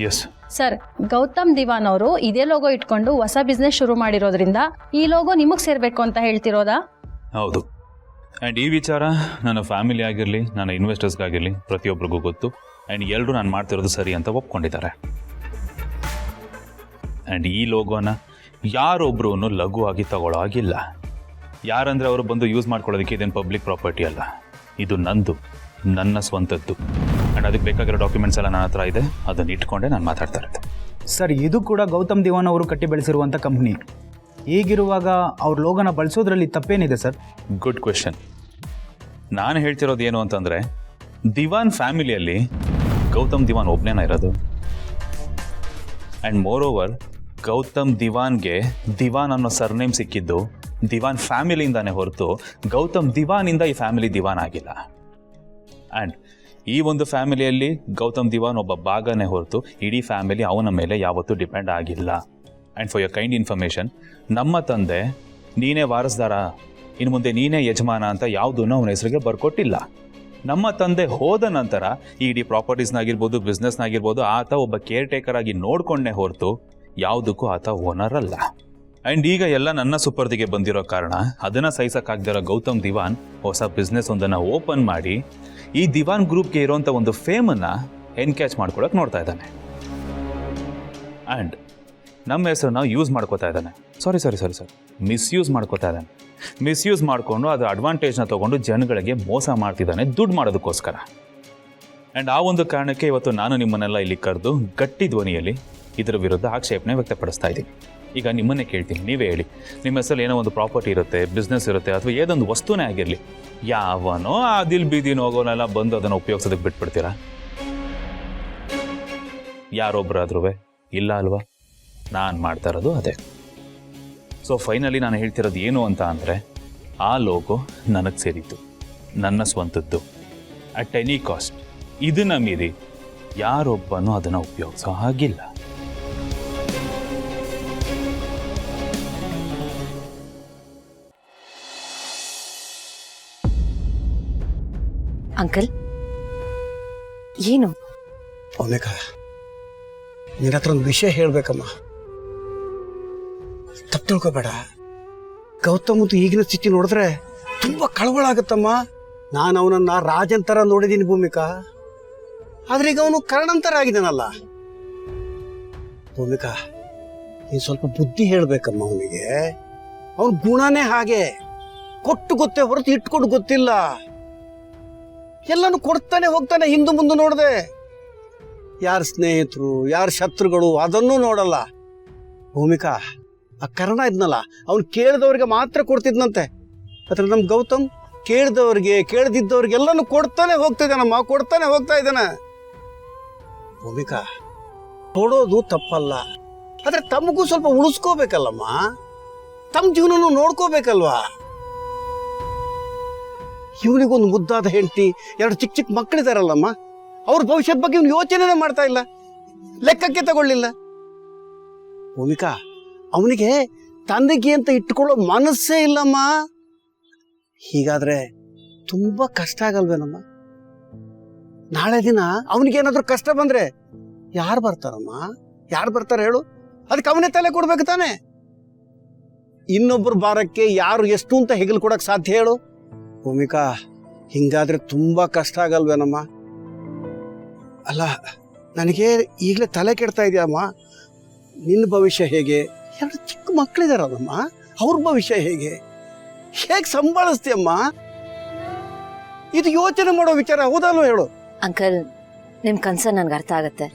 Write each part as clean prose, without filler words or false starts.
Yes sir, Gautam ದಿವಾನ್ ಅವರು ಇದೇ logo ಇಟ್ಕೊಂಡು ಹೊಸ ಬಿಸ್ನೆಸ್ ಶುರು ಮಾಡಿರೋದ್ರಿಂದ ಈ ಲೋಗೋ ನಿಮಗೆ ಸೇರಬೇಕು ಅಂತ ಹೇಳ್ತಿರೋದಾ? ಹೌದು. ಆ್ಯಂಡ್ ಈ ವಿಚಾರ ನನ್ನ ಫ್ಯಾಮಿಲಿ ಆಗಿರಲಿ, ನನ್ನ ಇನ್ವೆಸ್ಟರ್ಸ್ಗಾಗಿರಲಿ ಪ್ರತಿಯೊಬ್ಬರಿಗೂ ಗೊತ್ತು. ಆ್ಯಂಡ್ ಎಲ್ಲರೂ ನಾನು ಮಾಡ್ತಿರೋದು ಸರಿ ಅಂತ ಒಪ್ಕೊಂಡಿದ್ದಾರೆ. ಆ್ಯಂಡ್ ಈ ಲೋಗೋನ ಯಾರೊಬ್ಬರೂ ಲಘುವಾಗಿ ತಗೊಳ್ಳೋ ಆಗಿಲ್ಲ. ಯಾರಂದರೆ ಅವರು ಬಂದು ಯೂಸ್ ಮಾಡ್ಕೊಳ್ಳೋದಕ್ಕೆ ಇದೇನು ಪಬ್ಲಿಕ್ ಪ್ರಾಪರ್ಟಿ ಅಲ್ಲ, ಇದು ನಂದು, ನನ್ನ ಸ್ವಂತದ್ದು. ಆ್ಯಂಡ್ ಅದಕ್ಕೆ ಬೇಕಾಗಿರೋ ಡಾಕ್ಯುಮೆಂಟ್ಸ್ ಎಲ್ಲ ನನ್ನ ಹತ್ರ ಇದೆ, ಅದನ್ನು ಇಟ್ಕೊಂಡೆ ನಾನು ಮಾತಾಡ್ತಾ ಇರೋದು. ಸರ್, ಇದು ಕೂಡ ಗೌತಮ್ ದಿವಾನ್ ಅವರು ಕಟ್ಟಿ ಬೆಳೆಸಿರುವಂಥ ಕಂಪ್ನಿ. ಹೀಗಿರುವಾಗ ಅವ್ರ ಲೋಗೋನ ಬಳಸೋದ್ರಲ್ಲಿ ತಪ್ಪೇನಿದೆ ಸರ್? Good question. ನಾನು ಹೇಳ್ತಿರೋದು ಏನು ಅಂತಂದರೆ, ದಿವಾನ್ ಫ್ಯಾಮಿಲಿಯಲ್ಲಿ ಗೌತಮ್ ದಿವಾನ್ ಒಬ್ಬನೇನ ಇರೋದು. ಆ್ಯಂಡ್ ಮೋರ್ ಓವರ್, ಗೌತಮ್ ದಿವಾನ್ಗೆ ದಿವಾನ್ ಅನ್ನೋ ಸರ್ನೇಮ್ ಸಿಕ್ಕಿದ್ದು ದಿವಾನ್ ಫ್ಯಾಮಿಲಿಯಿಂದಾನೇ ಹೊರತು ಗೌತಮ್ ದಿವಾನಿಂದ ಈ ಫ್ಯಾಮಿಲಿ ದಿವಾನ್ ಆಗಿಲ್ಲ. ಆ್ಯಂಡ್ ಈ ಒಂದು ಫ್ಯಾಮಿಲಿಯಲ್ಲಿ ಗೌತಮ್ ದಿವಾನ್ ಒಬ್ಬ ಭಾಗನೇ ಹೊರತು ಇಡೀ ಫ್ಯಾಮಿಲಿ ಅವನ ಮೇಲೆ ಯಾವತ್ತೂ ಡಿಪೆಂಡ್ ಆಗಿಲ್ಲ. And for your kind information, ನಮ್ಮ ತಂದೆ ನೀನೇ ವಾರಸ್ದಾರ, ಇನ್ನು ಮುಂದೆ ನೀನೇ ಯಜಮಾನ ಅಂತ ಯಾವುದನ್ನು ಅವನ ಹೆಸರಿಗೆ ಬರ್ಕೊಟ್ಟಿಲ್ಲ. ನಮ್ಮ ತಂದೆ ಹೋದ ನಂತರ ಈ ಇಡೀ ಪ್ರಾಪರ್ಟೀಸ್ನಾಗಿರ್ಬೋದು, ಬಿಸ್ನೆಸ್ನಾಗಿರ್ಬೋದು ಆತ ಒಬ್ಬ ಕೇರ್ ಟೇಕರ್ ಆಗಿ ನೋಡ್ಕೊಂಡೇ ಹೊರತು ಯಾವುದಕ್ಕೂ ಆತ ಓನರ್ ಅಲ್ಲ. ಆ್ಯಂಡ್ ಈಗ ಎಲ್ಲ ನನ್ನ ಸುಪರ್ದಿಗೆ ಬಂದಿರೋ ಕಾರಣ ಅದನ್ನು ಸಹಿಸೋಕ್ಕಾಗದಿರೋ ಗೌತಮ್ ದಿವಾನ್ ಹೊಸ ಬಿಸ್ನೆಸ್ ಒಂದನ್ನು ಓಪನ್ ಮಾಡಿ ಈ ದಿವಾನ್ ಗ್ರೂಪ್ಗೆ ಇರೋಂಥ ಒಂದು ಫೇಮನ್ನು ಎನ್ಕ್ಯಾಚ್ ಮಾಡ್ಕೊಳಕ್ಕೆ ನೋಡ್ತಾ ಇದ್ದಾನೆ. ಆ್ಯಂಡ್ ನಮ್ಮ ಹೆಸರನ್ನ ಯೂಸ್ ಮಾಡ್ಕೋತಾ ಇದ್ದಾನೆ. ಸಾರಿ ಮಿಸ್ಯೂಸ್ ಮಾಡ್ಕೋತಾ ಇದ್ದಾನೆ. ಮಿಸ್ಯೂಸ್ ಮಾಡಿಕೊಂಡು ಅದು ಅಡ್ವಾಂಟೇಜ್ನ ತೊಗೊಂಡು ಜನಗಳಿಗೆ ಮೋಸ ಮಾಡ್ತಿದ್ದಾನೆ ದುಡ್ಡು ಮಾಡೋದಕ್ಕೋಸ್ಕರ. ಆ್ಯಂಡ್ ಆ ಒಂದು ಕಾರಣಕ್ಕೆ ಇವತ್ತು ನಾನು ನಿಮ್ಮನ್ನೆಲ್ಲ ಇಲ್ಲಿ ಕರೆದು ಗಟ್ಟಿ ಧ್ವನಿಯಲ್ಲಿ ಇದರ ವಿರುದ್ಧ ಆಕ್ಷೇಪಣೆ ವ್ಯಕ್ತಪಡಿಸ್ತಾ ಇದ್ದೀನಿ. ಈಗ ನಿಮ್ಮನ್ನೇ ಕೇಳ್ತೀನಿ, ನೀವೇ ಹೇಳಿ, ನಿಮ್ಮ ಹೆಸರಲ್ಲಿ ಏನೋ ಒಂದು ಪ್ರಾಪರ್ಟಿ ಇರುತ್ತೆ, ಬಿಸ್ನೆಸ್ ಇರುತ್ತೆ, ಅಥವಾ ಏನೊಂದು ವಸ್ತುನೇ ಆಗಿರಲಿ, ಯಾವನೋ ಆದಿಲ್ ಬೀದಿನ ಹೋಗೋನೆಲ್ಲ ಬಂದು ಅದನ್ನು ಉಪಯೋಗಿಸೋದಕ್ಕೆ ಬಿಟ್ಬಿಡ್ತೀರಾ? ಯಾರೊಬ್ಬರಾದ್ರೂ ಇಲ್ಲ ಅಲ್ವಾ? ನಾನು ಮಾಡ್ತಾ ಇರೋದು ಅದೇ. ಸೊ ಫೈನಲಿ ನಾನು ಹೇಳ್ತಿರೋದು ಏನು ಅಂತ ಅಂದರೆ, ಆ ಲೋಗೋ ನನಗೆ ಸೇರಿತ್ತು, ನನ್ನ ಸ್ವಂತದ್ದು, ಅಟ್ ಎನಿ ಕಾಸ್ಟ್. ಇದನ್ನು ಮೀರಿ ಯಾರೊಬ್ಬನೂ ಅದನ್ನು ಉಪಯೋಗಿಸೋ ಹಾಗಿಲ್ಲ. ಅಂಕಲ್, ಏನು? ಭೂಮಿಕಾ, ನಿನ್ನ ಹತ್ರ ಒಂದು ವಿಷಯ ಹೇಳ್ಬೇಕಮ್ಮ. ತಪ್ಪು ತಿಳ್ಕೊಬೇಡ. ಗೌತಮದ್ದು ಈಗಿನ ಸ್ಥಿತಿ ನೋಡಿದ್ರೆ ತುಂಬಾ ಕಳವಳ ಆಗುತ್ತಮ್ಮ. ನಾನು ಅವನನ್ನ ರಾಜನ್ ತರ ನೋಡಿದ್ದೀನಿ ಭೂಮಿಕಾ, ಆದ್ರೆ ಈಗ ಅವನು ಕರ್ಣಂತರ ಆಗಿದ್ದಾನಲ್ಲ. ಭೂಮಿಕಾ, ನೀನ್ ಸ್ವಲ್ಪ ಬುದ್ಧಿ ಹೇಳ್ಬೇಕಮ್ಮ ಅವನಿಗೆ. ಅವನ ಗುಣನೇ ಹಾಗೆ, ಕೊಟ್ಟು ಗೊತ್ತೇ ಹೊರತು ಇಟ್ಕೊಂಡು ಗೊತ್ತಿಲ್ಲ. ಎಲ್ಲಾನು ಕೊಡ್ತಾನೆ ಹೋಗ್ತಾನೆ, ಹಿಂದು ಮುಂದೆ ನೋಡದೆ. ಯಾರ ಸ್ನೇಹಿತರು ಯಾರ ಶತ್ರುಗಳು ಅದನ್ನೂ ನೋಡಲ್ಲ. ಭೂಮಿಕಾ, ಆ ಕರ್ಣ ಇದ್ನಲ್ಲ, ಅವ್ನು ಕೇಳಿದವ್ರಿಗೆ ಮಾತ್ರ ಕೊಡ್ತಿದ್ನಂತೆ. ಅದ್ರ ನಮ್ ಗೌತಮ್ ಕೇಳಿದವ್ರಿಗೆ ಕೇಳದಿದ್ದವ್ರಿಗೆ ಎಲ್ಲಾನು ಕೊಡ್ತಾನೆ ಹೋಗ್ತಿದ್ದಾನಮ್ಮ, ಕೊಡ್ತಾನೆ ಹೋಗ್ತಾ ಇದ್ದಾನೆ. ಭೂಮಿಕಾ, ಕೊಡೋದು ತಪ್ಪಲ್ಲ, ಆದ್ರೆ ತಮಗೂ ಸ್ವಲ್ಪ ಉಳಿಸ್ಕೋಬೇಕಲ್ಲಮ್ಮ, ತಮ್ಮ ಜೀವನನು ನೋಡ್ಕೋಬೇಕಲ್ವಾ. ಇವನಿಗೊಂದು ಮುದ್ದಾದ ಹೆಂಡತಿ, ಎರಡು ಚಿಕ್ಕ ಚಿಕ್ಕ ಮಕ್ಕಳಿದಾರಲ್ಲಮ್ಮ, ಅವ್ರ ಭವಿಷ್ಯದ ಬಗ್ಗೆ ಇವನು ಯೋಚನೆ ಮಾಡ್ತಾ ಇಲ್ಲ, ಲೆಕ್ಕಕ್ಕೆ ತಗೊಳ್ಳಿಲ್ಲ. ಭೂಮಿಕಾ, ಅವನಿಗೆ ತಂದೆಗೆ ಅಂತ ಇಟ್ಕೊಳ್ಳೋ ಮನಸ್ಸೇ ಇಲ್ಲಮ್ಮ. ಹೀಗಾದ್ರೆ ತುಂಬಾ ಕಷ್ಟ ಆಗಲ್ವೇನಮ್ಮ? ನಾಳೆ ದಿನ ಅವನಿಗೇನಾದ್ರೂ ಕಷ್ಟ ಬಂದ್ರೆ ಯಾರು ಬರ್ತಾರಮ್ಮ? ಯಾರು ಬರ್ತಾರೆ ಹೇಳು? ಅದಕ್ಕೆ ಅವನೇ ತಲೆ ಕೊಡ್ಬೇಕು ತಾನೆ. ಇನ್ನೊಬ್ಬರ ಭಾರಕ್ಕೆ ಯಾರು ಎಷ್ಟು ಅಂತ ಹೆಗಲು ಕೊಡಕ್ ಸಾಧ್ಯ ಹೇಳು? ಭೂಮಿಕಾ, ಹಿಂಗಾದ್ರೆ ತುಂಬಾ ಕಷ್ಟ ಆಗಲ್ವೇನಮ್ಮ? ಅಲ್ಲ, ನನಗೆ ಈಗಲೇ ತಲೆ ಕೆಡ್ತಾ ಇದೆಯಮ್ಮ. ನಿನ್ನ ಭವಿಷ್ಯ ಹೇಗೆ? ಎರಡು ಚಿಕ್ಕ ಮಕ್ಕಳಿದಾರಲ್ಲಮ್ಮ, ಅವ್ರ ಭವಿಷ್ಯ ಹೇಗೆ ಸಂಭಾಳಿಸ್ತೀಯಮ್ಮ? ಇದು ಯೋಚನೆ ಮಾಡೋ ವಿಚಾರ ಹೌದಲ್ವ ಹೇಳು? ಅಂಕಲ್, ನಿಮ್ ಕನ್ಸರ್ನ್ ನನ್ಗೆ ಅರ್ಥ ಆಗತ್ತೆ,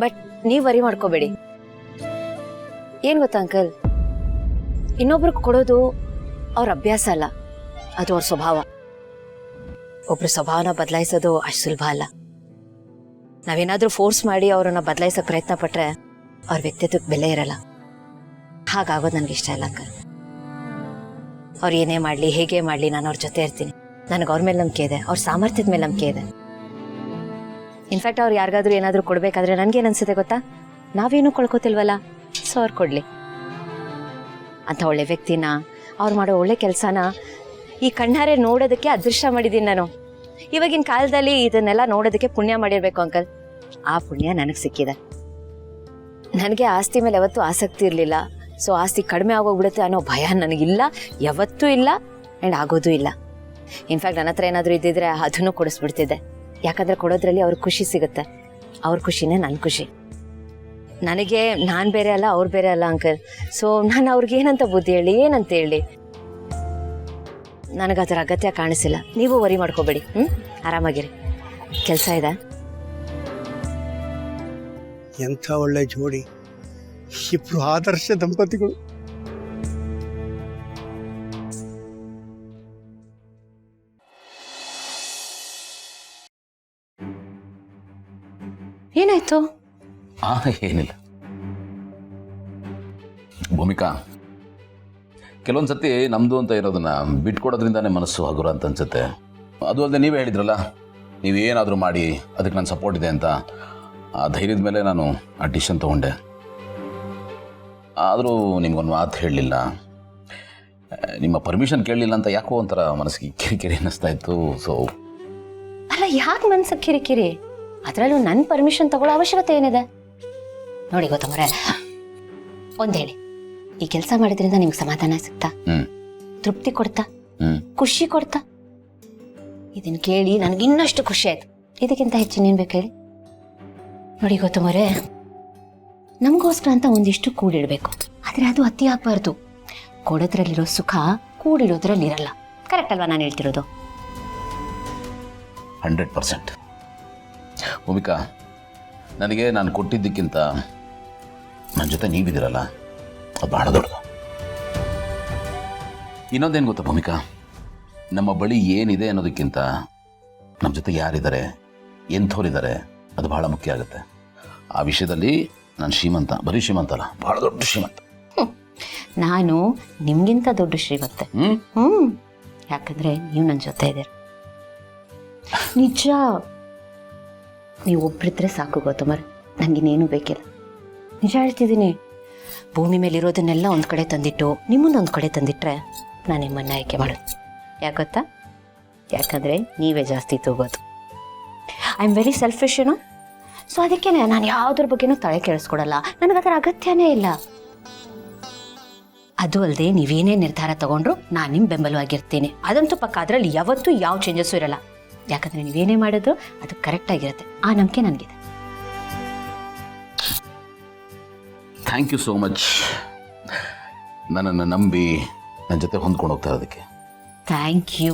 ಬಟ್ ನೀವ್ ವರಿ ಮಾಡ್ಕೋಬೇಡಿ. ಏನ್ ಗೊತ್ತಾ ಅಂಕಲ್, ಇನ್ನೊಬ್ರಿಗೆ ಕೊಡೋದು ಅವ್ರ ಅಭ್ಯಾಸ ಅಲ್ಲ, ಅದು ಅವ್ರ ಸ್ವಭಾವ. ಒಬ್ರು ಸ್ವಭಾವನ ಬದಲಾಯಿಸೋದು ಅಷ್ಟು ಸುಲಭ ಅಲ್ಲ. ನಾವೇನಾದ್ರೂ ಫೋರ್ಸ್ ಮಾಡಿ ಅವ್ರನ್ನ ಬದಲಾಯಿಸೋಕೆ ಪ್ರಯತ್ನ ಪಟ್ರೆ ಅವ್ರ ವ್ಯಕ್ತಿತ್ವಕ್ಕೆ ಬೆಲೆ ಇರಲ್ಲ. ಹಾಗಾಗೋದು ನನಗೆ ಇಷ್ಟ ಇಲ್ಲ ಅಂಕಲ್. ಅವ್ರು ಏನೇ ಮಾಡಲಿ, ಹೇಗೆ ಮಾಡಲಿ, ನಾನು ಅವ್ರ ಜೊತೆ ಇರ್ತೀನಿ. ನನಗೆ ಅವ್ರ ಮೇಲೆ ನಂಬಿಕೆ ಇದೆ, ಅವ್ರ ಸಾಮರ್ಥ್ಯದ ಮೇಲೆ ನಂಬಿಕೆ ಇದೆ. ಇನ್ಫ್ಯಾಕ್ಟ್ ಅವ್ರು ಯಾರಿಗಾದ್ರೂ ಏನಾದರೂ ಕೊಡಬೇಕಾದ್ರೆ ನನಗೇನು ಅನ್ಸುತ್ತೆ ಗೊತ್ತಾ, ನಾವೇನು ಕಳ್ಕೊತಿಲ್ವಲ್ಲ, ಸೊ ಅವ್ರು ಕೊಡಲಿ ಅಂತ ಒಳ್ಳೆ ವ್ಯಕ್ತಿನ, ಅವ್ರು ಮಾಡೋ ಒಳ್ಳೆ ಕೆಲಸನ ಈ ಕಣ್ಣಾರೆ ನೋಡೋದಕ್ಕೆ ಅದೃಷ್ಟ ಮಾಡಿದ್ದೀನಿ ನಾನು. ಇವಾಗಿನ ಕಾಲದಲ್ಲಿ ಇದನ್ನೆಲ್ಲ ನೋಡೋದಕ್ಕೆ ಪುಣ್ಯ ಮಾಡಿರ್ಬೇಕು ಅಂಕಲ್. ಆ ಪುಣ್ಯ ನನಗೆ ಸಿಕ್ಕಿದೆ. ನನಗೆ ಆಸ್ತಿ ಮೇಲೆ ಯಾವತ್ತೂ ಆಸಕ್ತಿ ಇರಲಿಲ್ಲ. ಸೊ ಆಸ್ತಿ ಕಡಿಮೆ ಆಗೋಗ್ಬಿಡುತ್ತೆ ಅನ್ನೋ ಭಯ ನನಗಿಲ್ಲ, ಯಾವತ್ತೂ ಇಲ್ಲ, ಆ್ಯಂಡ್ ಆಗೋದೂ ಇಲ್ಲ. ಇನ್ಫ್ಯಾಕ್ಟ್ ನನ್ನ ಹತ್ರ ಏನಾದರೂ ಇದ್ದಿದ್ರೆ ಅದನ್ನು ಕೊಡಿಸ್ಬಿಡ್ತಿದ್ದೆ. ಯಾಕಂದರೆ ಕೊಡೋದ್ರಲ್ಲಿ ಅವ್ರಿಗೆ ಖುಷಿ ಸಿಗುತ್ತೆ. ಅವ್ರ ಖುಷಿನೇ ನನ್ನ ಖುಷಿ. ನನಗೆ ನಾನು ಬೇರೆ ಅಲ್ಲ, ಅವ್ರು ಬೇರೆ ಅಲ್ಲ ಅಂಕಲ್. ಸೊ ನಾನು ಅವ್ರಿಗೆ ಏನಂತ ಬುದ್ಧಿ ಹೇಳಿ, ಏನಂತ ಹೇಳಿ, ನನಗೆ ಅದರ ಅಗತ್ಯ ಕಾಣಿಸಿಲ್ಲ. ನೀವು ವರಿ ಮಾಡ್ಕೋಬೇಡಿ. ಆರಾಮಾಗಿರಿ. ಕೆಲಸ ಇದೆ. ಎಂಥ ಒಳ್ಳೆ ಜೋಡಿ, ಇಬ್ರು ಆದರ್ಶ ದಂಪತಿಗಳು. ಏನಾಯ್ತು? ಏನಿಲ್ಲ ಭೂಮಿಕಾ, ಕೆಲವೊಂದು ಸತಿ ನಮ್ಮದು ಅಂತ ಇರೋದನ್ನ ಬಿಟ್ಕೊಡೋದ್ರಿಂದಾನೇ ಮನಸ್ಸು ಹಗುರ ಅಂತ ಅನ್ಸುತ್ತೆ. ಅದು ಅಲ್ಲದೆ ನೀವೇ ಹೇಳಿದ್ರಲ್ಲ, ನೀವೇನಾದರೂ ಮಾಡಿ ಅದಕ್ಕೆ ನನ್ನ ಸಪೋರ್ಟ್ ಇದೆ ಅಂತ. ಆ ಧೈರ್ಯದ ಮೇಲೆ ನಾನು ಆ ಡಿಸಿಷನ್ ತೊಗೊಂಡೆ. ಆದರೂ ನಿಮ್ಗೊಂದು ಮಾತು ಹೇಳಲಿಲ್ಲ, ನಿಮ್ಮ ಪರ್ಮಿಷನ್ ಕೇಳಲಿಲ್ಲ ಅಂತ ಯಾಕೋ ಒಂಥರ ಮನಸ್ಸಿಗೆ ಕಿರಿಕಿರಿ ಅನ್ನಿಸ್ತಾ ಇತ್ತು. ಸೊ ಅಲ್ಲ, ಯಾಕೆ ಮನ್ಸಿಗೆ ಕಿರಿಕಿರಿ? ಅದರಲ್ಲೂ ನನ್ನ ಪರ್ಮಿಷನ್ ತಗೊಳ್ಳೋ ಅವಶ್ಯಕತೆ ಏನಿದೆ? ನೋಡಿ ಗೊತ್ತಮ್ಮರೆ, ಒಂದು ಹೇಳಿ, ಈ ಕೆಲಸ ಮಾಡಿದ್ರಿಂದ ನಿಮ್ಗೆ ಸಮಾಧಾನ ಸಿಗ್ತಾ, ತೃಪ್ತಿ ಕೊಡ್ತಾ, ಖುಷಿ ಕೊಡ್ತಾ? ಇದನ್ನು ಕೇಳಿ ನನಗೆ ಇನ್ನಷ್ಟು ಖುಷಿ ಆಯ್ತು. ಇದಕ್ಕಿಂತ ಹೆಚ್ಚು ನೀನು ಬೇಕು ಹೇಳಿ? ನೋಡಿ ಗೊತ್ತಮ್ಮರೆ, ನಮಗೋಸ್ಕರ ಅಂತ ಒಂದಿಷ್ಟು ಕೂಡಿಡಬೇಕು, ಆದರೆ ಅದು ಅತಿ ಆಗಬಾರ್ದು. ಕೊಡೋದ್ರಲ್ಲಿರೋ ಸುಖ ಕೂಡಿಡೋದ್ರಲ್ಲಿರಲ್ಲ. ಕರೆಕ್ಟ್ ಅಲ್ವಾ ನಾನು ಹೇಳ್ತಿರೋದು? 100%. ಭೂಮಿಕಾ, ನನಗೆ ನಾನು ಕೊಟ್ಟಿದ್ದಕ್ಕಿಂತ ನನ್ನ ಜೊತೆ ನೀವಿದ್ದೀರಲ್ಲ, ಅದು ಬಹಳ ದೊಡ್ಡದು. ಇನ್ನೊಂದೇನು ಗೊತ್ತಾ ಭೂಮಿಕಾ, ನಮ್ಮ ಬಳಿ ಏನಿದೆ ಅನ್ನೋದಕ್ಕಿಂತ ನಮ್ಮ ಜೊತೆ ಯಾರಿದ್ದಾರೆ, ಎಂಥವ್ರಿದ್ದಾರೆ, ಅದು ಬಹಳ ಮುಖ್ಯ ಆಗುತ್ತೆ. ಆ ವಿಷಯದಲ್ಲಿ ನಾನು ಶ್ರೀಮಂತ, ಬರೀ ಶ್ರೀಮಂತ ಅಲ್ಲ, ಬಹಳ ದೊಡ್ಡ ಶ್ರೀಮಂತ. ನಾನು ನಿಮ್ಗಿಂತ ದೊಡ್ಡ ಶ್ರೀಮಂತೆ. ಯಾಕಂದ್ರೆ ನೀವು ನನ್ನ ಜೊತೆ ಇದ್ದೀರ. ನಿಜ, ನೀವು ಒಬ್ಬರಿದ್ರೆ ಸಾಕು ಗೌತಮರ್, ನನಗಿನ್ನೇನು ಬೇಕಿಲ್ಲ. ನಿಜ ಹೇಳ್ತಿದ್ದೀನಿ. ಭೂಮಿ ಮೇಲಿರೋದನ್ನೆಲ್ಲ ಒಂದು ಕಡೆ ತಂದಿಟ್ಟು ನಿಮ್ಮನ್ನೊಂದು ಕಡೆ ತಂದಿಟ್ರೆ ನಾನು ನಿಮ್ಮನ್ನು ಆಯ್ಕೆ ಮಾಡೋದು. ಯಾಕೆ ಗೊತ್ತಾ? ಯಾಕಂದರೆ ನೀವೇ ಜಾಸ್ತಿ ತಗೋದು. ಐ ಆಮ್ ವೆರಿ ಸೆಲ್ಫಿಶ್ ಏನೋ. ಸೊ ಅದಕ್ಕೆ ನಾನು ಯಾವುದ್ರ ಬಗ್ಗೆನೂ ತಲೆ ಕೆಡಿಸ್ಕೊಡಲ್ಲ. ನನಗದರ ಅಗತ್ಯನೇ ಇಲ್ಲ. ಅದು ಅಲ್ಲದೆ ನೀವೇನೇ ನಿರ್ಧಾರ ತಗೊಂಡ್ರು ನಾನು ನಿಮ್ಮ ಬೆಂಬಲವಾಗಿರ್ತೀನಿ. ಅದಂತೂ ಪಕ್ಕ. ಅದರಲ್ಲಿ ಯಾವತ್ತೂ ಯಾವ ಚೇಂಜಸ್ಸು ಇರಲ್ಲ. ಯಾಕಂದರೆ ನೀವೇನೇ ಮಾಡಿದ್ರು ಅದು ಕರೆಕ್ಟಾಗಿರುತ್ತೆ. ಆ ನಂಬಿಕೆ ನನಗಿದೆ. ಥ್ಯಾಂಕ್ ಯು ಸೋ ಮಚ್, ನನ್ನನ್ನು ನಂಬಿ ನನ್ನ ಜೊತೆ ಹೊಂದ್ಕೊಂಡು ಹೋಗ್ತಾ ಇರೋದಕ್ಕೆ. Thank you.